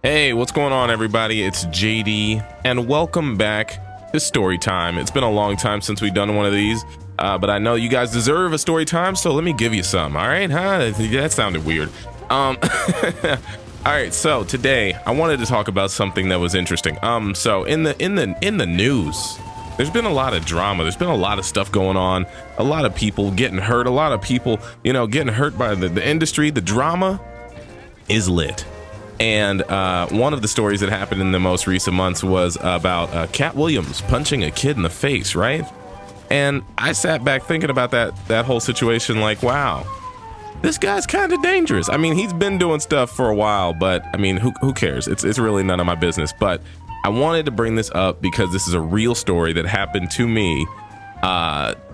Hey, what's going on, everybody? It's JD, and welcome back to Story Time. It's been a long time since we've done one of these, but I know you guys deserve a story time, so let me give you some. All right, huh? That sounded weird. All right, so today I wanted to talk about something that was interesting. So in the news, there's been a lot of drama. There's been a lot of stuff going on. A lot of people getting hurt. A lot of people, getting hurt by the industry. The drama is lit. And one of the stories that happened in the most recent months was about Katt Williams punching a kid in the face, right? And I sat back thinking about that whole situation like, wow, this guy's kind of dangerous. I mean, he's been doing stuff for a while, but I mean, who cares? It's really none of my business. But I wanted to bring this up because this is a real story that happened to me.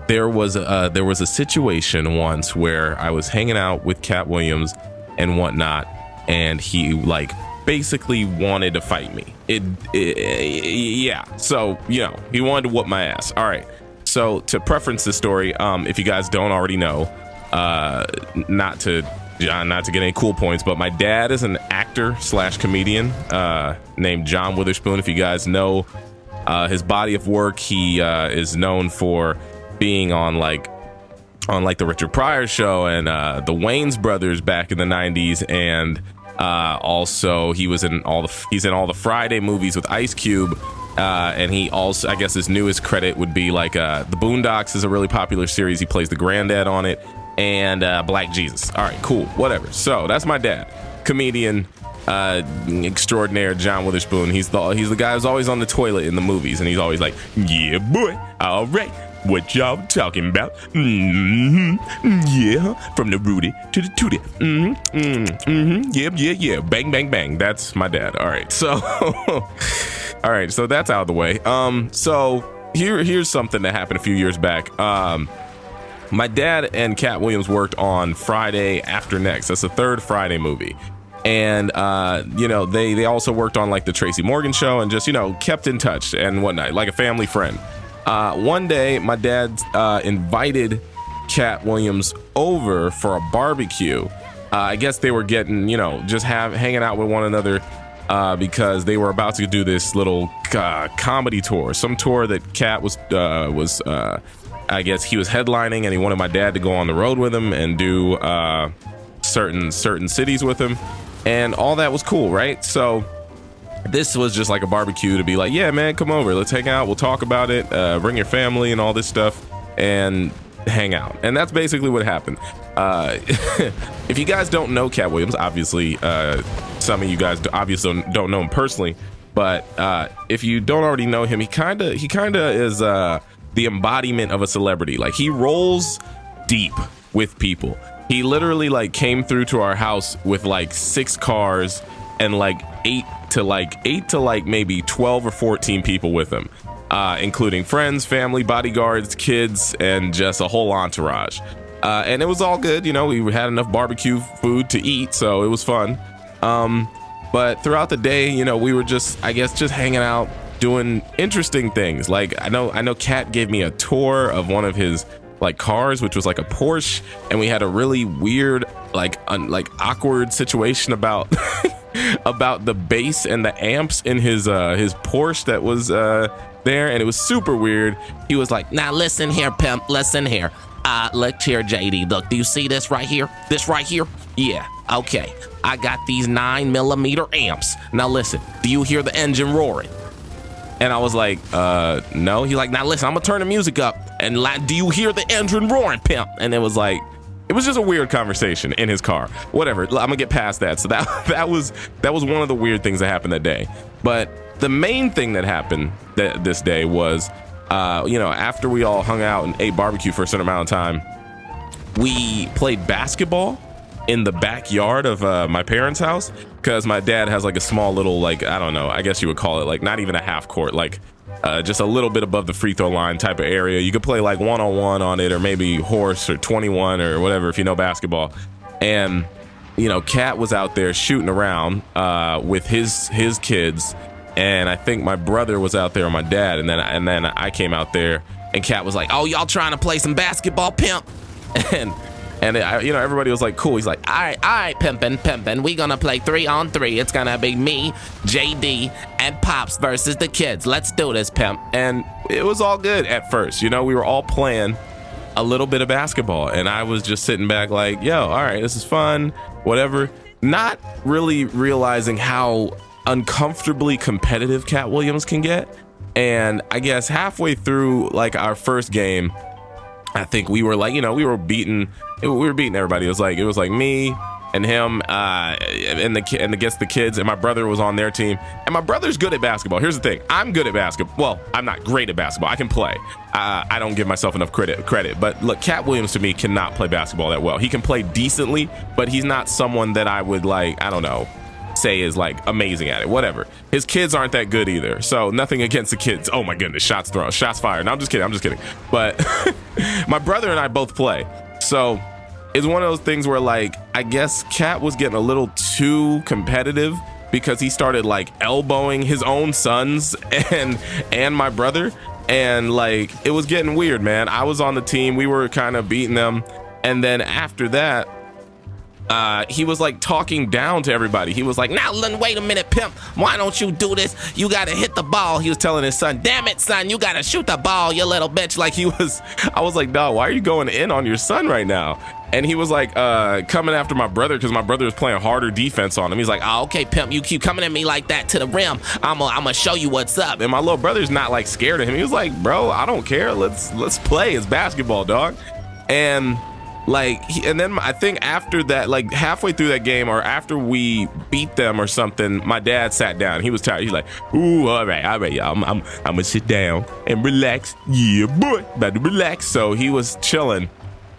There was a situation once where I was hanging out with Katt Williams and whatnot, and he basically wanted to fight me. Yeah. So, he wanted to whoop my ass. All right. So to preference this story, if you guys don't already know, not to get any cool points, but my dad is an actor / comedian, named JDWitherspoon. If you guys know, his body of work, he, is known for being on the Richard Pryor show and, the Wayans brothers back in the 90s. And, also he's in all the Friday movies with Ice Cube, and he also, I guess his newest credit would be the Boondocks is a really popular series. He plays the granddad on it, and Black Jesus. All right, cool, whatever. So that's my dad, comedian extraordinaire JDWitherspoon. He's the guy who's always on the toilet in the movies, and he's always like, yeah boy, all right, what y'all talking about? Yeah, from the Rudy to the Tootie. Yeah. Bang, bang, bang. That's my dad. All right. So, so that's out of the way. So here's something that happened a few years back. My dad and Katt Williams worked on Friday After Next. That's the third Friday movie. And, they also worked on the Tracy Morgan show and just, kept in touch and whatnot, like a family friend. One day, my dad invited Katt Williams over for a barbecue. I guess they were getting, just hanging out with one another because they were about to do this little comedy tour, some tour that Katt was I guess he was headlining, and he wanted my dad to go on the road with him and do certain cities with him, and all that was cool, right? So this was just like a barbecue to be like, yeah, man, come over, let's hang out, we'll talk about it, bring your family and all this stuff and hang out. And that's basically what happened. If you guys don't know Katt Williams, obviously some of you guys obviously don't know him personally, but if you don't already know him, he kind of is the embodiment of a celebrity. He rolls deep with people. He literally came through to our house with 6 cars and eight to maybe 12 or 14 people with him, including friends, family, bodyguards, kids, and just a whole entourage. And it was all good. We had enough barbecue food to eat, so it was fun. But throughout the day, we were just hanging out, doing interesting things. I know Katt gave me a tour of one of his cars, which was a Porsche, and we had a really weird awkward situation about about the bass and the amps in his Porsche that was there, and it was super weird. He was like, now listen here, pimp, listen here, look here, JD, look, do you see this right here, yeah, okay, I got these 9mm amps, now listen, do you hear the engine roaring? And I was like, no. He's like, now listen, I'm gonna turn the music up, and do you hear the engine roaring, pimp? And it was just a weird conversation in his car. Whatever, I'm gonna get past that. So that was one of the weird things that happened that day. But the main thing that happened this day was, after we all hung out and ate barbecue for a certain amount of time, we played basketball in the backyard of my parents' house, because my dad has a small little I don't know, I guess you would call it not even a half court, just a little bit above the free throw line type of area. You could play 1-on-1 on it, or maybe horse or 21 or whatever if you know basketball. And Katt was out there shooting around with his kids, and I think my brother was out there with my dad, and then I came out there, and Katt was like, oh, y'all trying to play some basketball, pimp? And And you know, everybody was like, cool. He's like, all right, pimpin', we gonna play 3-on-3. It's gonna be me, JD, and Pops versus the kids. Let's do this, pimp. And it was all good at first. You know, we were all playing a little bit of basketball, and I was just sitting back like, yo, all right, this is fun, whatever. Not really realizing how uncomfortably competitive Katt Williams can get. And I guess halfway through like our first game, I think we were like, you know, we were beating everybody. It was like me and him and the kids, and my brother was on their team. And my brother's good at basketball. Here's the thing, I'm good at basketball. Well, I'm not great at basketball. I can play. I don't give myself enough credit. But look, Katt Williams to me cannot play basketball that well. He can play decently, but he's not someone that I would like, I don't know, say is like amazing at it. Whatever. His kids aren't that good either. So nothing against the kids. Oh my goodness, shots thrown, shots fired. No, I'm just kidding. But my brother and I both play. So it's one of those things where like, I guess Katt was getting a little too competitive because he started like elbowing his own sons and my brother. And like, it was getting weird, man. I was on the team. We were kind of beating them. And then after that, he was like talking down to everybody. He was like, now wait a minute, pimp, why don't you do this? You gotta hit the ball. He was telling his son, damn it, son, you gotta shoot the ball, you little bitch. Like I was like, dog, why are you going in on your son right now? And he was like coming after my brother because my brother was playing harder defense on him. He's like, oh, okay, pimp, you keep coming at me like that to the rim, I'm gonna show you what's up. And my little brother's not like scared of him. He was like, bro, I don't care, let's play. It's basketball, dog. And like, and then I think after that, like halfway through that game or after we beat them or something, my dad sat down. He was tired. He's like, ooh, all right, y'all. I'm gonna sit down and relax. Yeah, boy, about to relax. So he was chilling.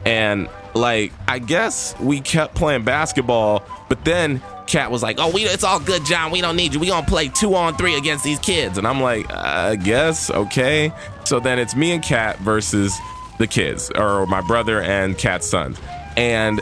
And like, I guess we kept playing basketball, but then Katt was like, oh, it's all good, John. We don't need you. We gonna play 2-on-3 against these kids. And I'm like, I guess, okay. So then it's me and Katt versus the kids, or my brother and Katt's sons. And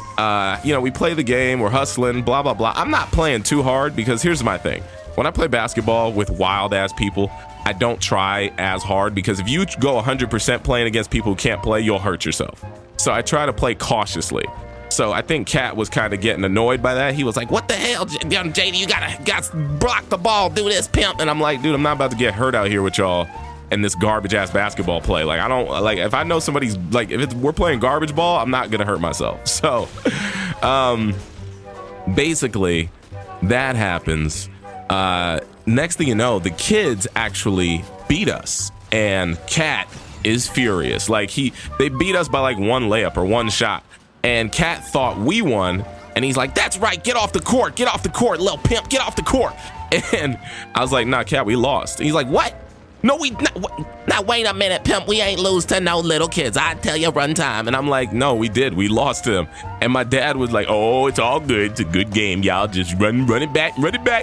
you know, we play the game, we're hustling, blah blah blah. I'm not playing too hard because here's my thing, when I play basketball with wild ass people, I don't try as hard, because if you go 100% playing against people who can't play, you'll hurt yourself. So I try to play cautiously. So I think Katt was kind of getting annoyed by that. He was like, what the hell, JD, you gotta block the ball, do this, pimp. And I'm like, dude, I'm not about to get hurt out here with y'all and this garbage ass basketball play. Like, I don't like, if I know somebody's like, if we're playing garbage ball, I'm not gonna hurt myself. So basically that happens. Next thing you know, the kids actually beat us, and Katt is furious. Like, they beat us by like one layup or one shot, and Katt thought we won, and he's like, that's right, get off the court, little pimp, get off the court. And I was like, nah, Katt, we lost. He's like, what? No, now wait a minute, pimp, we ain't lose to no little kids. I tell you, run time. And I'm like, no, we did. We lost to them. And my dad was like, oh, it's all good. It's a good game. Y'all just run it back.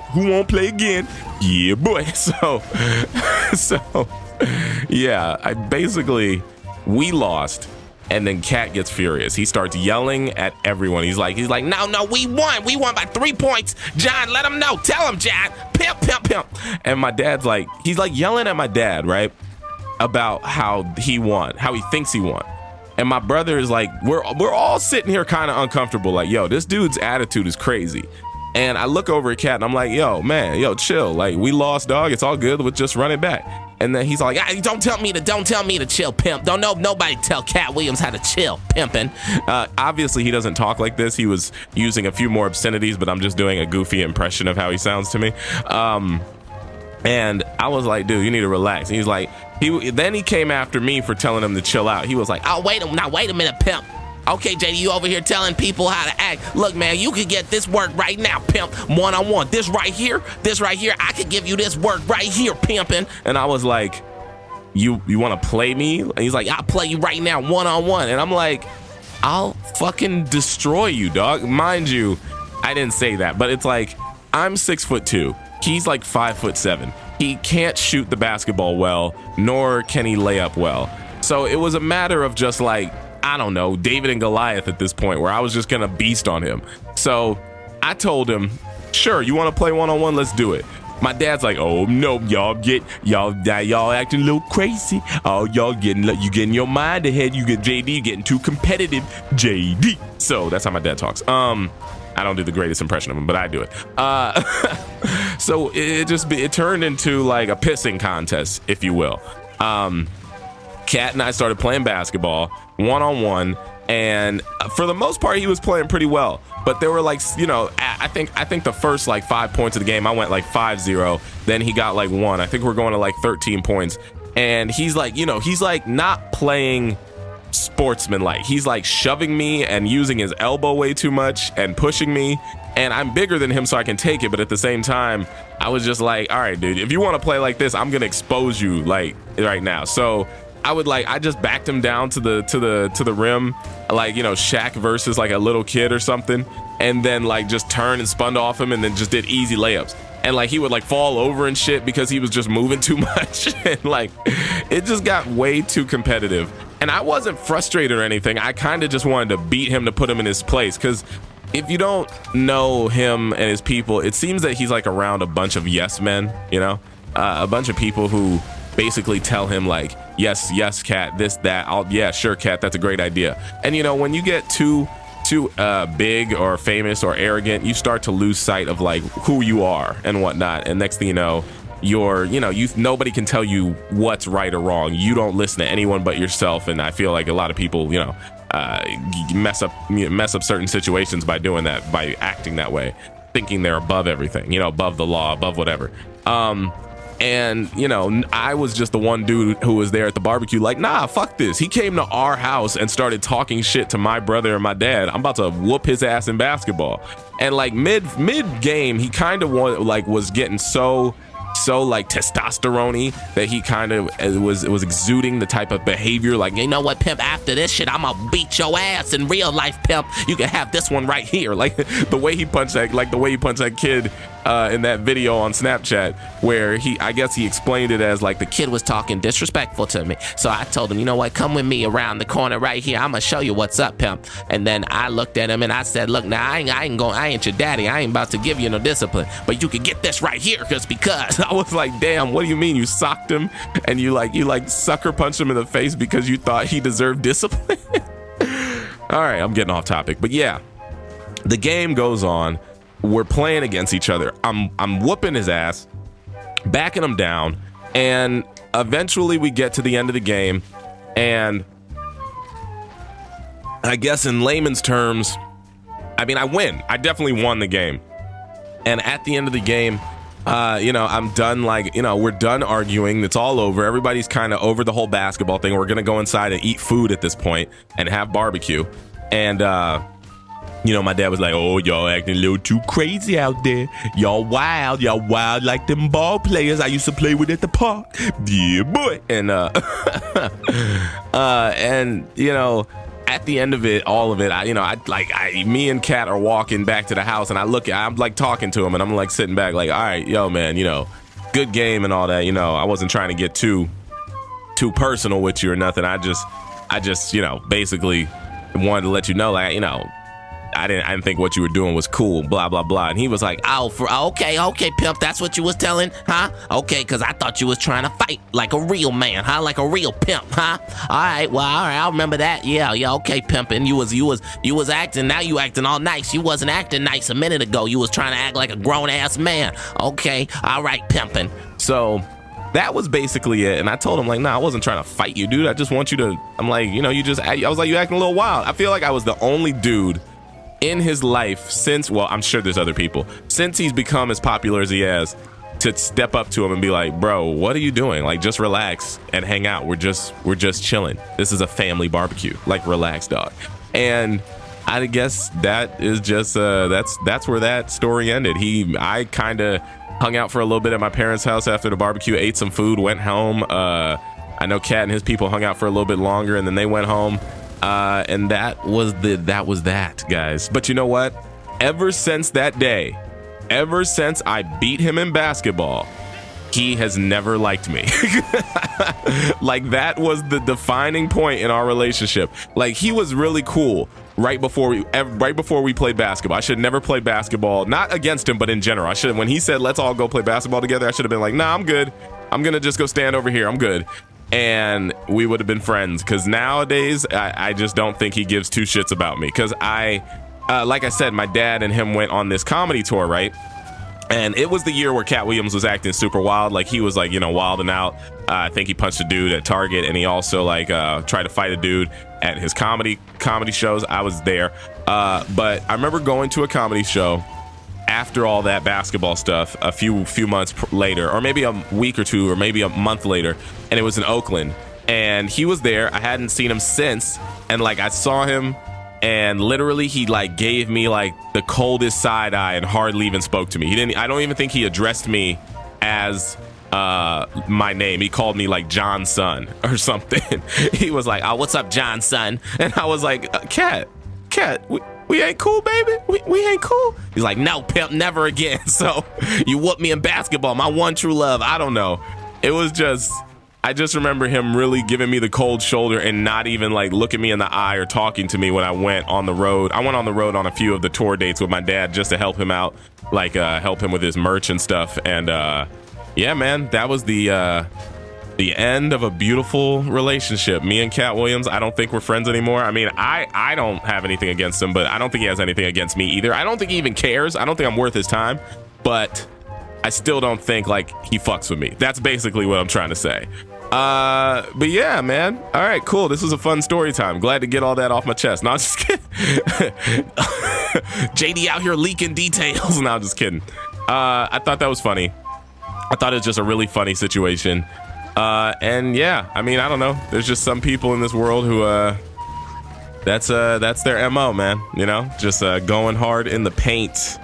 Who won't play again? Yeah, boy. So yeah, we lost. And then Katt gets furious. He starts yelling at everyone. He's like, no, we won. We won by 3 points. John, let him know. Tell him, John. Pimp. And my dad's like, he's like yelling at my dad, right? About how he won, how he thinks he won. And my brother is like, we're all sitting here kind of uncomfortable. Like, yo, this dude's attitude is crazy. And I look over at Katt and I'm like, yo, man, chill. Like, we lost, dog. It's all good. We'll just run it back. And then he's like, don't tell me to chill, pimp. Nobody tell Katt Williams how to chill, pimping. Obviously, he doesn't talk like this. He was using a few more obscenities, but I'm just doing a goofy impression of how he sounds to me. And I was like, dude, you need to relax. And he's like, then he came after me for telling him to chill out. He was like, oh, wait a minute, pimp. Okay, JD, you over here telling people how to act. Look, man, you could get this work right now, pimp, one-on-one. This right here, I could give you this work right here, pimping. And I was like, you want to play me? And he's like, I'll play you right now, one-on-one. And I'm like, I'll fucking destroy you, dog. Mind you, I didn't say that, but it's like, I'm 6'2". He's like 5'7". He can't shoot the basketball well, nor can he lay up well. So it was a matter of just like, I don't know, David and Goliath at this point, where I was just gonna beast on him. So I told him, sure, you want to play one-on-one, let's do it. My dad's like, oh no, y'all acting a little crazy. Oh, y'all getting your mind ahead. You get JD getting too competitive. JD. So that's how my dad talks. I don't do the greatest impression of him, but I do it. So it turned into like a pissing contest, if you will. Kat and I started playing basketball one-on-one, and for the most part, he was playing pretty well. But there were like, you know, I think the first like 5 points of the game, I went like 5-0. Then he got like 1. I think we're going to like 13 points. And he's like, you know, he's like not playing sportsman-like. He's like shoving me and using his elbow way too much and pushing me. And I'm bigger than him, so I can take it. But at the same time, I was just like, all right, dude, if you want to play like this, I'm gonna expose you like right now. So I just backed him down to the rim, like, you know, Shaq versus like a little kid or something, and then like just turned and spun off him and then just did easy layups. And like he would like fall over and shit because he was just moving too much. And like it just got way too competitive. And I wasn't frustrated or anything. I kind of just wanted to beat him to put him in his place, because if you don't know him and his people, it seems that he's like around a bunch of yes men, you know, a bunch of people who basically tell him like, yes, Kat, this, that, yeah, sure, Kat, that's a great idea. And you know, when you get too big or famous or arrogant, you start to lose sight of like who you are and whatnot. And next thing you know, nobody can tell you what's right or wrong. You don't listen to anyone but yourself. And I feel like a lot of people, you know, mess up certain situations by doing that, by acting that way, thinking they're above everything, you know, above the law, above whatever. And, you know, I was just the one dude who was there at the barbecue like, nah, fuck this. He came to our house and started talking shit to my brother and my dad. I'm about to whoop his ass in basketball. And like mid game, he kind of was getting so like testosterone-y that he kind of was exuding the type of behavior like, you know what, pimp, after this shit, I'm gonna beat your ass in real life, pimp. You can have this one right here. Like the way he punched that kid in that video on Snapchat, where I guess he explained it as like the kid was talking disrespectful to me. So I told him, you know what, come with me around the corner right here. I'm gonna show you what's up, pimp. And then I looked at him and I said, look, now I ain't your daddy. I ain't about to give you no discipline, but you can get this right here because I was like, damn, what do you mean you socked him and you sucker punched him in the face because you thought he deserved discipline? All right, I'm getting off topic, but yeah, the game goes on. We're playing against each other. I'm whooping his ass, backing him down, and eventually we get to the end of the game, and I guess in layman's terms, I mean, I win. I definitely won the game. And at the end of the game, you know, I'm done, like, you know, we're done arguing. It's all over. Everybody's kind of over the whole basketball thing. We're going to go inside and eat food at this point and have barbecue. And, you know, my dad was like, oh, y'all acting a little too crazy out there. Y'all wild like them ball players I used to play with at the park. Yeah, boy. And, and, you know, at the end of it, all of it, me and Kat are walking back to the house, and I'm like talking to him, and I'm like sitting back like, all right, yo, man, you know, good game and all that. You know, I wasn't trying to get too personal with you or nothing. I just, you know, basically wanted to let you know, like, you know, I didn't think what you were doing was cool, blah, blah, blah. And he was like, okay, pimp, that's what you was telling, huh? Okay, because I thought you was trying to fight like a real man, huh? Like a real pimp, huh? All right, I'll remember that. Yeah, okay, pimp. And you was acting, now you acting all nice. You wasn't acting nice a minute ago. You was trying to act like a grown-ass man. Okay, all right, pimping. So that was basically it. And I told him, like, nah, I wasn't trying to fight you, dude. I just want you to, I'm like, you know, I was like, you acting a little wild. I feel like I was the only dude in his life since, well, I'm sure there's other people, since he's become as popular as he has, to step up to him and be like, bro, what are you doing? Like, just relax and hang out. We're just chilling. This is a family barbecue. Like, relax, dog. And I guess that is just that's where that story ended. I kind of hung out for a little bit at my parents' house after the barbecue, ate some food, went home. I know Kat and his people hung out for a little bit longer, and then they went home. And that was that, guys. But you know what? Ever since that day, ever since I beat him in basketball, he has never liked me. Like, that was the defining point in our relationship. Like, he was really cool right before we played basketball. I should never play basketball, not against him, but in general. I should, when he said let's all go play basketball together, I should have been like, nah, I'm good. I'm gonna just go stand over here. I'm good. And we would have been friends, because nowadays I just don't think he gives two shits about me, because like I said, my dad and him went on this comedy tour, right? And it was the year where Katt Williams was acting super wild. Like, he was like, you know, wilding out. I think he punched a dude at Target, and he also like tried to fight a dude at his comedy shows. I was there, but I remember going to a comedy show after all that basketball stuff a few months later, or maybe a week or two, or maybe a month later, and it was in Oakland, and he was there. I hadn't seen him since, and like, I saw him, and literally he like gave me like the coldest side eye and hardly even spoke to me. I don't even think he addressed me as my name. He called me like John's son or something. He was like, oh, what's up, John's son? And I was like, Katt, we ain't cool, baby. We ain't cool. He's like, no, pimp, never again. So you whooped me in basketball, my one true love. I don't know. It was just, I just remember him really giving me the cold shoulder and not even like looking me in the eye or talking to me when I went on the road. I went on the road on a few of the tour dates with my dad just to help him out, like help him with his merch and stuff. And yeah, man, that was the end of a beautiful relationship. Me and Katt Williams, I don't think we're friends anymore. I mean, I don't have anything against him, but I don't think he has anything against me either. I don't think he even cares. I don't think I'm worth his time, but I still don't think like he fucks with me. That's basically what I'm trying to say. But yeah, man. All right, cool. This was a fun story time. Glad to get all that off my chest. No, I'm just kidding. JD out here leaking details. No, I'm just kidding. I thought that was funny. I thought it was just a really funny situation. And yeah, I mean, I don't know. There's just some people in this world who, that's their MO, man. You know, just going hard in the paint,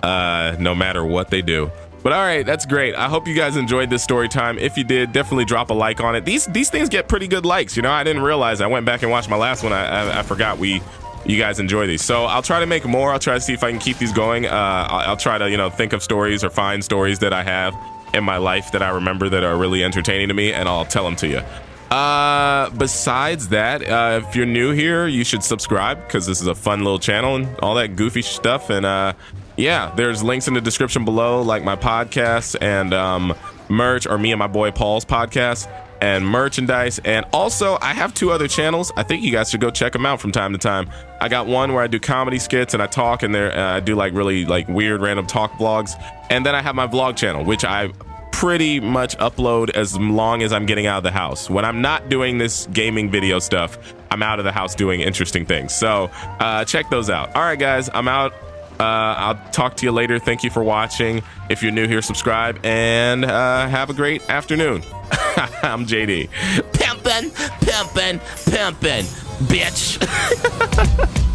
no matter what they do. But all right, that's great. I hope you guys enjoyed this story time. If you did, definitely drop a like on it. These things get pretty good likes. You know, I didn't realize. I went back and watched my last one. I forgot you guys enjoy these. So I'll try to make more. I'll try to see if I can keep these going. I'll try to, you know, think of stories or find stories that I have in my life that I remember that are really entertaining to me, and I'll tell them to you. Besides that, if you're new here, you should subscribe, because this is a fun little channel and all that goofy stuff. And yeah, there's links in the description below, like my podcast and merch, or me and my boy Paul's podcast and merchandise. And also, I have 2 other channels. I think you guys should go check them out from time to time. I got one where I do comedy skits and I talk, and there I do like really like weird random talk vlogs. And then I have my vlog channel, which I pretty much upload as long as I'm getting out of the house. When I'm not doing this gaming video stuff, I'm out of the house doing interesting things. So check those out. All right, guys, I'm out. I'll talk to you later. Thank you for watching. If you're new here, subscribe, and have a great afternoon. I'm JD. Pimpin', pimpin', pimpin', bitch.